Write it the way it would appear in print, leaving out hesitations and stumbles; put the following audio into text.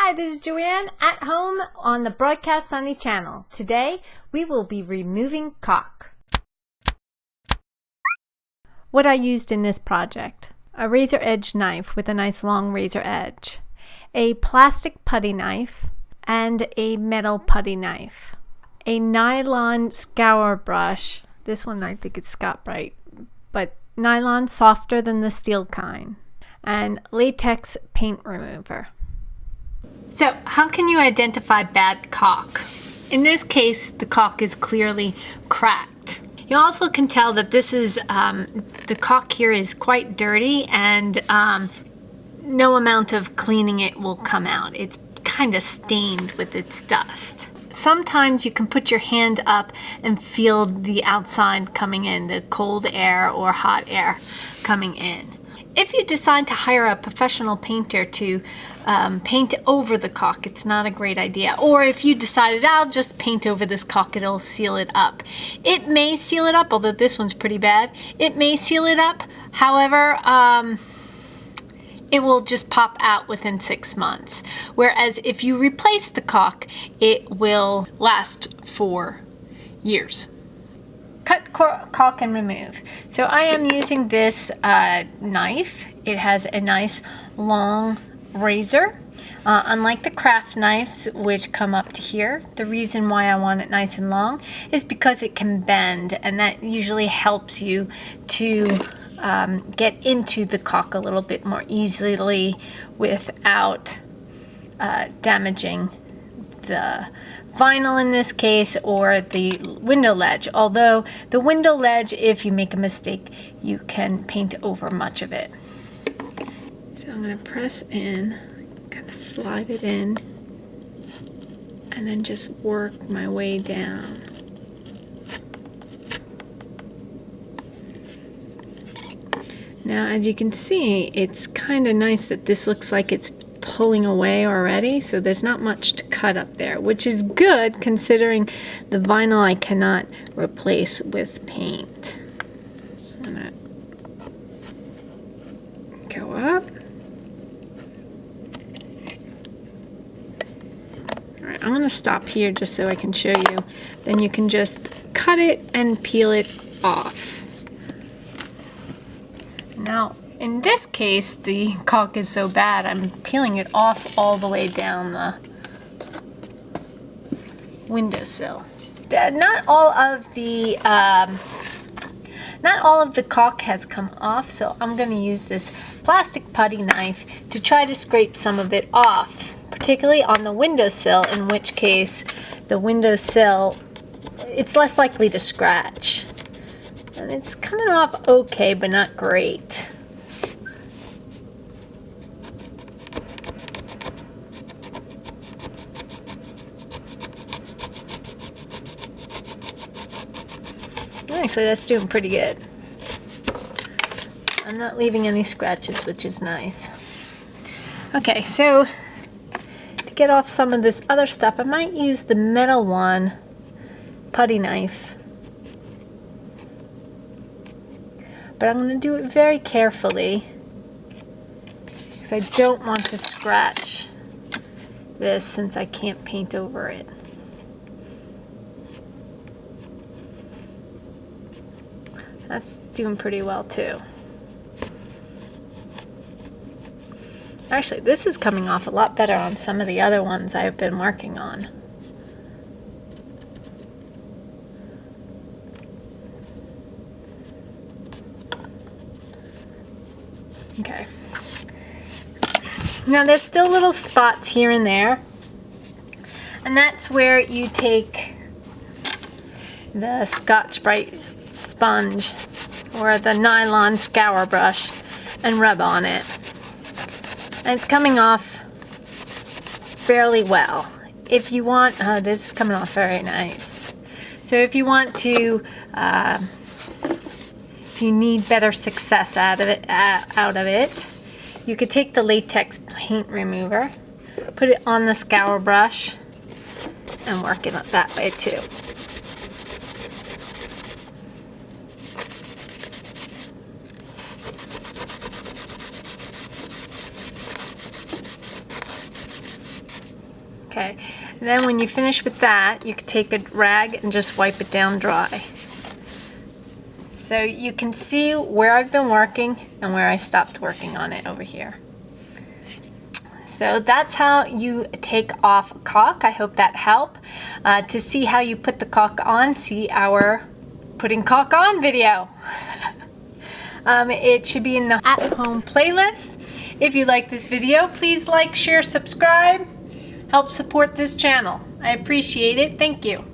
Hi, this is Joanne at home on the Broadcast Sunny channel. Today we will be removing caulk. What I used in this project: a razor edge knife with a nice long razor edge, a plastic putty knife, and a metal putty knife, a nylon scour brush. This one I think it's Scott Bright, but nylon softer than the steel kind, and latex paint remover. So how can you identify bad caulk? In this case, the caulk is clearly cracked. You also can tell that this is, the caulk here is quite dirty, and no amount of cleaning it will come out. It's kind of stained with its dust. Sometimes you can put your hand up and feel the outside coming in, the cold air or hot air coming in. If you decide to hire a professional painter to paint over the caulk, it's not a great idea. Or if you decided, I'll just paint over this caulk, it'll seal it up. It may seal it up, although this one's pretty bad. It may seal it up, however, it will just pop out within 6 months. Whereas if you replace the caulk, it will last for years. Cut caulk and remove. So I am using this knife. It has a nice long razor. Unlike the craft knives, which come up to here, the reason why I want it nice and long is because it can bend, and that usually helps you to get into the caulk a little bit more easily without damaging the vinyl in this case, or the window ledge. Although the window ledge, if you make a mistake, you can paint over much of it. So I'm going to press in, kind of slide it in, and then just work my way down. Now, as you can see, it's kind of nice that this looks like it's pulling away already, so there's not much to cut up there, which is good considering the vinyl I cannot replace with paint. I'm gonna go up. Alright, I'm gonna stop here just so I can show you. Then you can just cut it and peel it off. Now, in this case, the caulk is so bad, I'm peeling it off all the way down the windowsill. Not all of the caulk has come off, so I'm going to use this plastic putty knife to try to scrape some of it off, particularly on the windowsill, in which case the windowsill, it's less likely to scratch. And it's coming off okay, but not great. Actually, that's doing pretty good. I'm not leaving any scratches, which is nice. Okay, so to get off some of this other stuff, I might use the metal one, putty knife. But I'm going to do it very carefully because I don't want to scratch this since I can't paint over it. That's doing pretty well too. Actually, this is coming off a lot better on some of the other ones I've been working on. Okay. Now there's still little spots here and there, and that's where you take the Scotch Brite sponge or the nylon scour brush and rub on it. And it's coming off fairly well. If you want, this is coming off very nice. So if you want to, if you need better success out of it, you could take the latex paint remover, put it on the scour brush, and work it that way too. Okay, and then when you finish with that, you can take a rag and just wipe it down dry. So you can see where I've been working and where I stopped working on it over here. So that's how you take off caulk. I hope that helped. To see how you put the caulk on, see our putting caulk on video. It should be in the at-home playlist. If you like this video, please like, share, subscribe. Help support this channel. I appreciate it. Thank you.